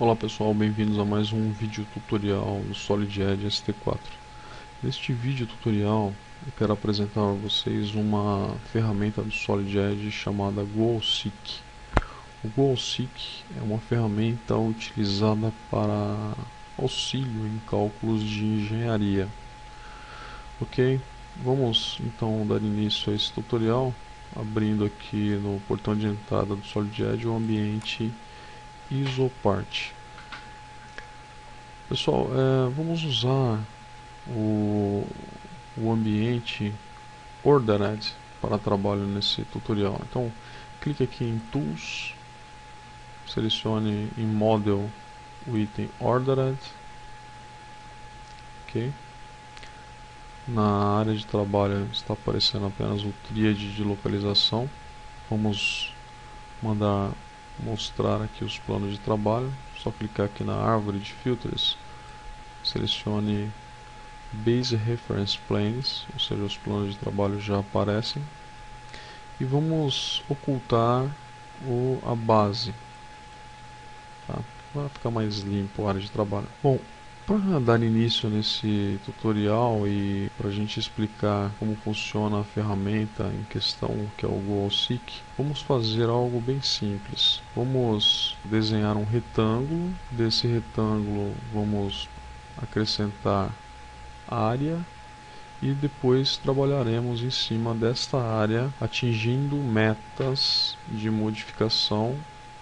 Olá pessoal, bem-vindos a mais um vídeo tutorial do Solid Edge ST4. Neste vídeo tutorial eu quero apresentar a vocês uma ferramenta do Solid Edge chamada GoalSeek. O GoalSeek é uma ferramenta utilizada para auxílio em cálculos de engenharia. Ok, vamos então dar início a esse tutorial abrindo aqui no portão de entrada do Solid Edge o ambiente Isopart. Pessoal, vamos usar o ambiente Ordered para trabalho nesse tutorial. Então, clique aqui em Tools, selecione em Model o item Ordered. Ok. Na área de trabalho está aparecendo apenas o tríade de localização. Vamos mostrar aqui os planos de trabalho. Só clicar aqui na árvore de filters, selecione Base Reference Planes, ou seja, os planos de trabalho já aparecem, e vamos ocultar a base, tá? Para ficar mais limpo a área de trabalho. Bom, para dar início nesse tutorial e para a gente explicar como funciona a ferramenta em questão, que é o GoalSeek, vamos fazer algo bem simples. Vamos desenhar um retângulo. Desse retângulo vamos acrescentar área e depois trabalharemos em cima desta área atingindo metas de modificação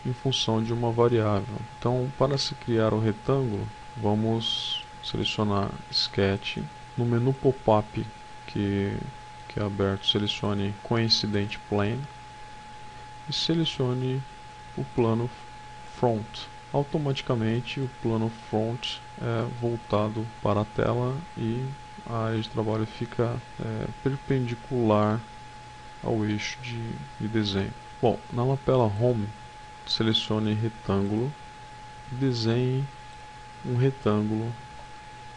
em função de uma variável. Então, para se criar o retângulo, vamos selecionar Sketch. No menu pop-up que é aberto, selecione Coincident Plane e selecione o plano Front. Automaticamente o plano Front é voltado para a tela e a área de trabalho fica perpendicular ao eixo de desenho. Bom, na lapela Home, selecione Retângulo e desenhe um retângulo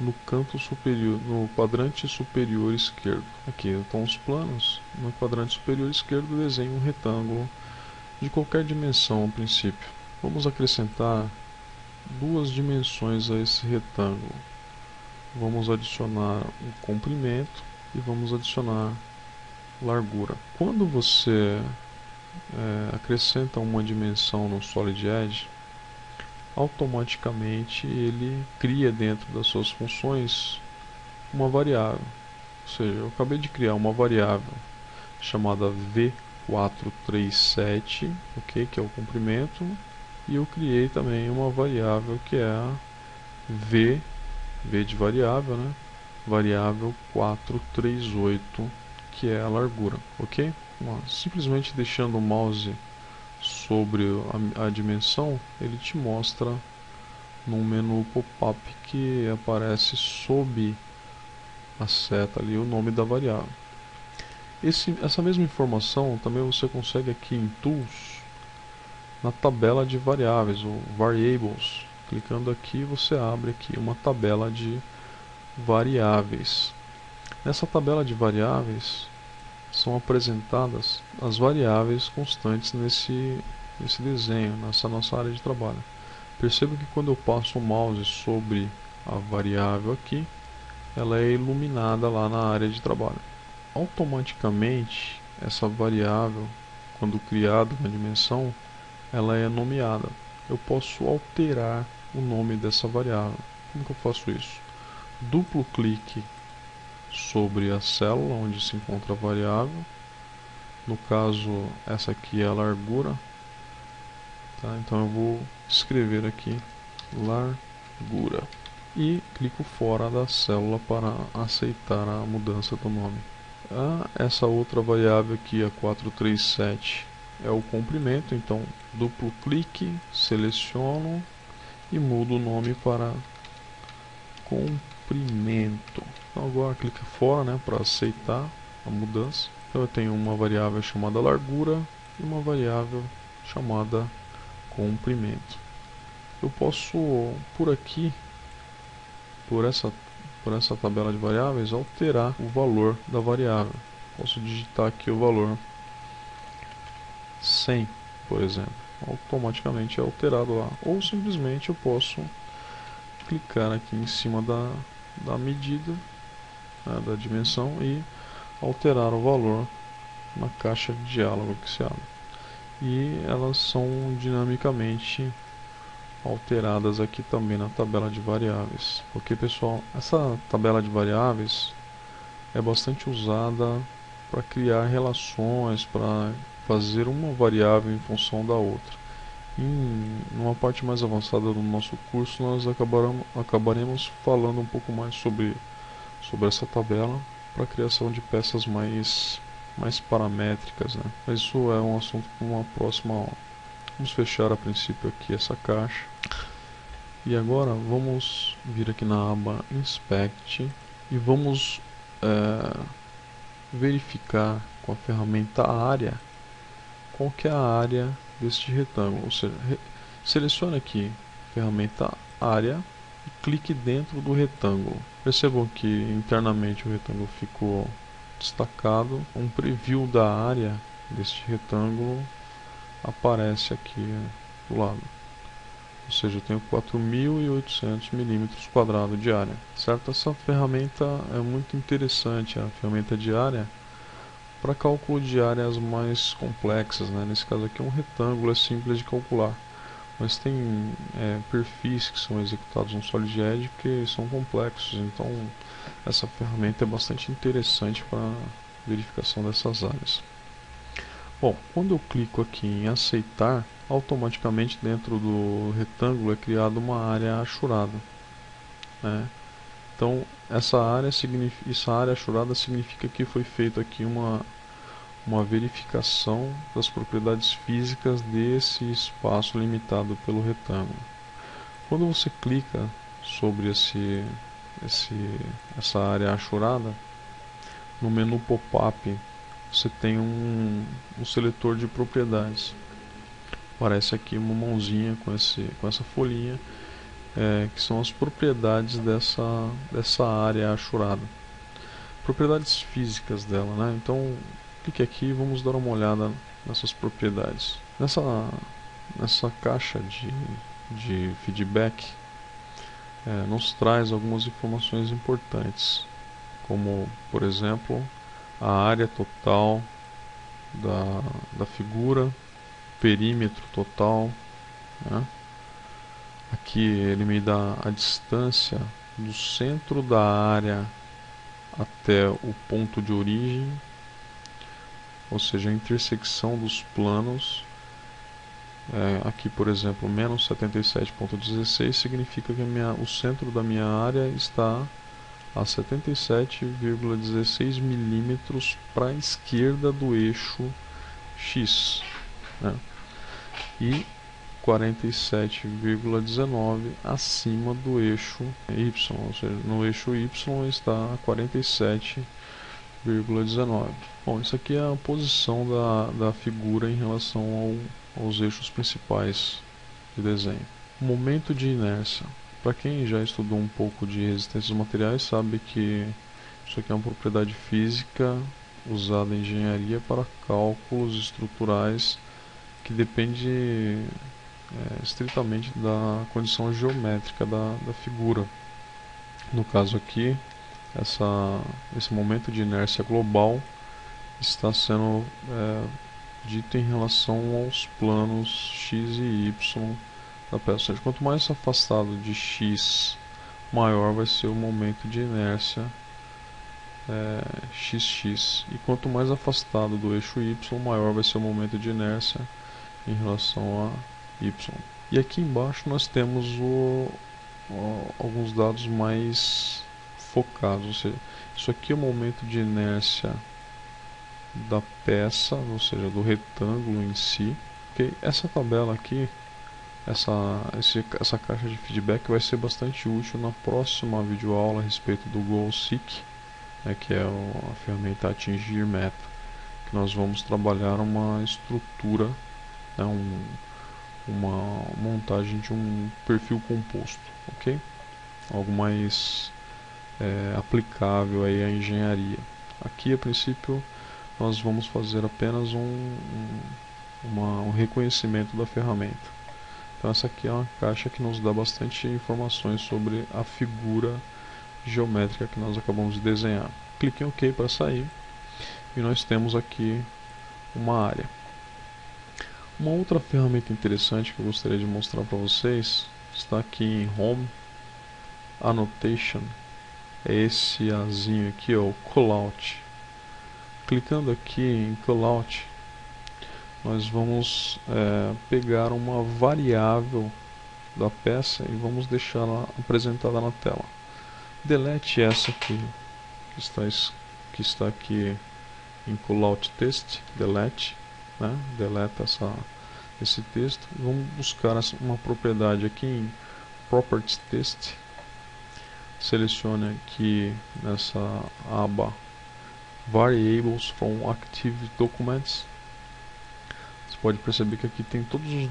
no canto superior, no quadrante superior esquerdo. Aqui estão os planos. No quadrante superior esquerdo desenhe um retângulo de qualquer dimensão a princípio. Vamos acrescentar duas dimensões a esse retângulo. Vamos adicionar um comprimento e vamos adicionar largura. Quando você acrescenta uma dimensão no Solid Edge, automaticamente ele cria dentro das suas funções uma variável. Ou seja, eu acabei de criar uma variável chamada V437, ok, que é o comprimento, e eu criei também uma variável que é a V de variável, né? Variável 438, que é a largura, ok? Simplesmente deixando o mouse sobre a dimensão, ele te mostra num menu pop-up que aparece sob a seta ali o nome da variável. Essa mesma informação também você consegue aqui em Tools, na tabela de variáveis, ou Variables. Clicando aqui, você abre aqui uma tabela de variáveis. Nessa tabela de variáveis são apresentadas as variáveis constantes nesse desenho, nessa nossa área de trabalho. Perceba que quando eu passo o mouse sobre a variável aqui, ela é iluminada lá na área de trabalho. Automaticamente, essa variável, quando criada uma dimensão, ela é nomeada. Eu posso alterar o nome dessa variável. Como que eu faço isso? Duplo clique sobre a célula onde se encontra a variável. No caso, essa aqui é a largura. Tá? Então eu vou escrever aqui largura e clico fora da célula para aceitar a mudança do nome. Essa outra variável aqui, a 437, é o comprimento. Então duplo clique, seleciono e mudo o nome para comprimento. Então agora clique fora, né, para aceitar a mudança. Então eu tenho uma variável chamada largura e uma variável chamada comprimento. Eu posso, por aqui, por essa tabela de variáveis, alterar o valor da variável. Posso digitar aqui o valor 100, por exemplo. automaticamente é alterado lá. Ou simplesmente eu posso clicar aqui em cima da medida, né, da dimensão, e alterar o valor na caixa de diálogo que se abre. E elas são dinamicamente alteradas aqui também na tabela de variáveis. Ok, pessoal? Essa tabela de variáveis é bastante usada para criar relações, para fazer uma variável em função da outra. Em uma parte mais avançada do nosso curso, nós acabaremos falando um pouco mais sobre essa tabela para a criação de peças mais paramétricas, né? Mas isso é um assunto para uma próxima aula. Vamos fechar a princípio aqui essa caixa. E agora vamos vir aqui na aba Inspect e vamos verificar com a ferramenta área qual que é a área deste retângulo. Ou seja, selecione aqui a ferramenta área e clique dentro do retângulo. Percebam que internamente o retângulo ficou destacado. Um preview da área deste retângulo aparece aqui do lado. Ou seja, eu tenho 4.800 milímetros quadrados de área. Certo? Essa ferramenta é muito interessante, a ferramenta de área, para cálculo de áreas mais complexas, né? Nesse caso aqui um retângulo é simples de calcular, mas tem perfis que são executados no SolidEdge que são complexos, então essa ferramenta é bastante interessante para verificação dessas áreas. Bom, quando eu clico aqui em aceitar, automaticamente dentro do retângulo é criada uma área achurada, né? Então essa área achurada significa que foi feita aqui uma verificação das propriedades físicas desse espaço limitado pelo retângulo. Quando você clica sobre essa área achurada, no menu pop-up você tem um seletor de propriedades. Aparece aqui uma mãozinha com essa folhinha, que são as propriedades dessa área achurada. Propriedades físicas dela, né? Então, clique aqui e vamos dar uma olhada nessas propriedades. Nessa caixa de feedback, nos traz algumas informações importantes, como, por exemplo, a área total da figura, perímetro total, né? Aqui ele me dá a distância do centro da área até o ponto de origem, ou seja, a intersecção dos planos. Aqui, por exemplo, menos 77,16 significa que o centro da minha área está a 77,16 milímetros para a esquerda do eixo X, né? E 47,19 acima do eixo Y, ou seja, no eixo Y está a 47,19. Bom, isso aqui é a posição da figura em relação aos eixos principais de desenho. Momento de inércia. Para quem já estudou um pouco de resistência dos materiais, sabe que isso aqui é uma propriedade física usada em engenharia para cálculos estruturais que depende estritamente da condição geométrica da figura. No caso aqui, esse momento de inércia global está sendo dito em relação aos planos X e Y da peça. Ou seja, quanto mais afastado de X, maior vai ser o momento de inércia XX. E quanto mais afastado do eixo Y, maior vai ser o momento de inércia em relação a Y. E aqui embaixo nós temos alguns dados mais focados. Ou seja, isso aqui é o momento de inércia da peça, ou seja, do retângulo em si. Okay? Essa tabela aqui, essa caixa de feedback vai ser bastante útil na próxima videoaula a respeito do GoalSeek, que é a ferramenta Atingir Meta, que nós vamos trabalhar uma estrutura, uma montagem de um perfil composto, ok? Algo mais aplicável aí à engenharia. Aqui, a princípio, nós vamos fazer apenas um reconhecimento da ferramenta. Então essa aqui é uma caixa que nos dá bastante informações sobre a figura geométrica que nós acabamos de desenhar. Clique em OK para sair e nós temos aqui uma área. Uma outra ferramenta interessante que eu gostaria de mostrar para vocês está aqui em Home, Annotation, é esse azinho aqui, ó, o Callout. Clicando aqui em Callout, nós vamos pegar uma variável da peça e vamos deixá-la apresentada na tela. Delete essa aqui que está aqui em Callout Text, delete, né? Deleta esse texto. Vamos buscar uma propriedade aqui em Properties Text. Selecione aqui nessa aba Variables from Active Documents. Você pode perceber que aqui tem todos os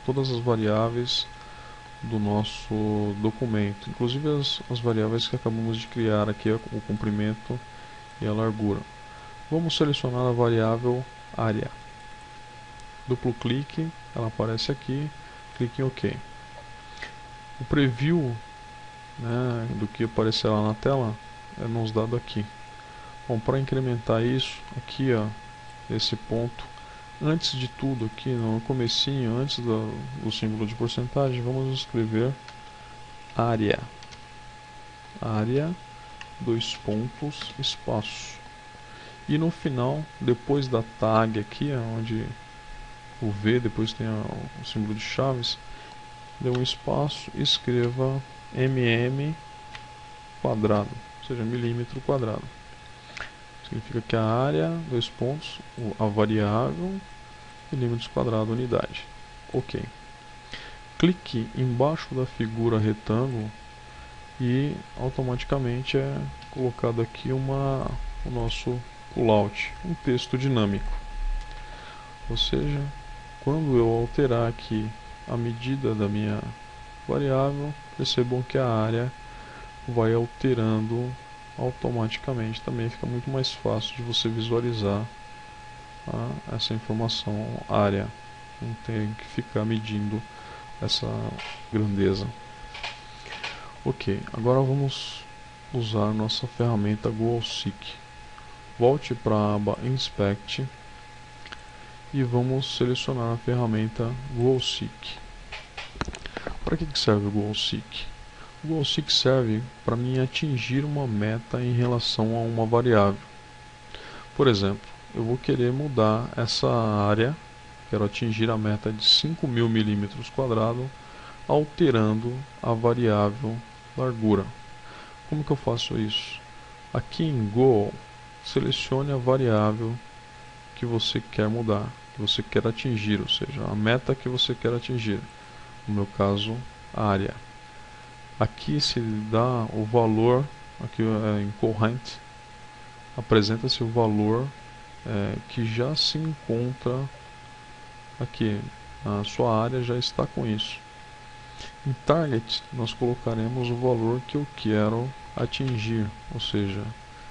todas as variáveis do nosso documento, inclusive as variáveis que acabamos de criar aqui, o comprimento e a largura. Vamos selecionar a variável área. Duplo clique, ela aparece aqui, clique em OK. O preview, né, do que aparecerá na tela é nos dado aqui. Bom, para incrementar isso, aqui, ó, esse ponto, antes de tudo aqui no comecinho, antes do símbolo de porcentagem, vamos escrever área. Área, 2 pontos, espaço. E no final, depois da tag aqui, onde o V, depois tem o símbolo de chaves, dê um espaço e escreva mm quadrado, ou seja, milímetro quadrado. Significa que a área, 2 pontos, a variável, milímetros quadrados, unidade. OK. Clique embaixo da figura retângulo e automaticamente é colocado aqui o nosso callout, um texto dinâmico. Ou seja, quando eu alterar aqui a medida da minha variável, percebam que a área vai alterando automaticamente. Também fica muito mais fácil de você visualizar essa informação área. Não tem que ficar medindo essa grandeza. Ok, agora vamos usar nossa ferramenta GoalSeek. Volte para a aba Inspect e vamos selecionar a ferramenta GoalSeek. Para que serve o GoalSeek? O GoalSeek serve para mim atingir uma meta em relação a uma variável. Por exemplo, eu vou querer mudar essa área, quero atingir a meta de 5.000 milímetros quadrados, alterando a variável largura. Como que eu faço isso? Aqui em Goal, selecione a variável que você quer mudar, que você quer atingir, ou seja, a meta que você quer atingir. No meu caso, a área. Aqui se dá o valor, aqui em corrente, apresenta-se o valor que já se encontra aqui. A sua área já está com isso. Em Target, nós colocaremos o valor que eu quero atingir, ou seja,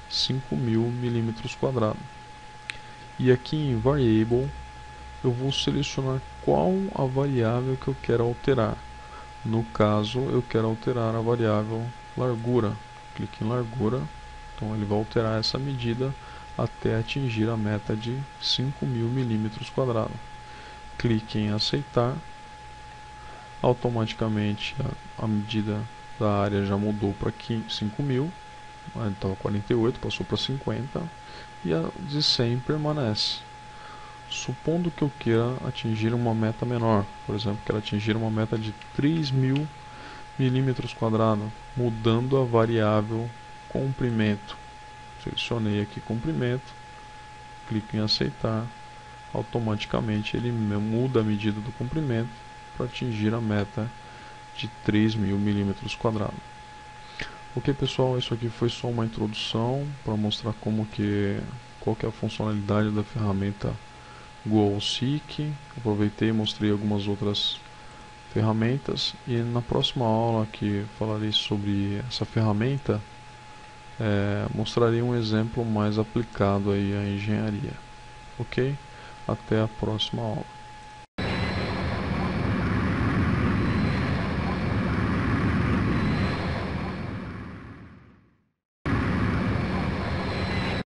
5.000 milímetros quadrados. E aqui em Variable, eu vou selecionar qual a variável que eu quero alterar. No caso, eu quero alterar a variável largura. Clique em largura, então ele vai alterar essa medida até atingir a meta de 5.000 milímetros quadrados. Clique em aceitar. Automaticamente a medida da área já mudou para 5.000, estava 48, passou para 50 e a de 100 permanece. Supondo que eu queira atingir uma meta menor, por exemplo, quero atingir uma meta de 3.000 milímetros quadrados, mudando a variável comprimento. Selecionei aqui comprimento, clico em aceitar, automaticamente ele muda a medida do comprimento para atingir a meta de 3.000 milímetros quadrados. Ok, pessoal, isso aqui foi só uma introdução para mostrar qual que é a funcionalidade da ferramenta GoalSeek. Aproveitei e mostrei algumas outras ferramentas, e na próxima aula que falarei sobre essa ferramenta, mostrarei um exemplo mais aplicado aí à engenharia. Ok? Até a próxima aula.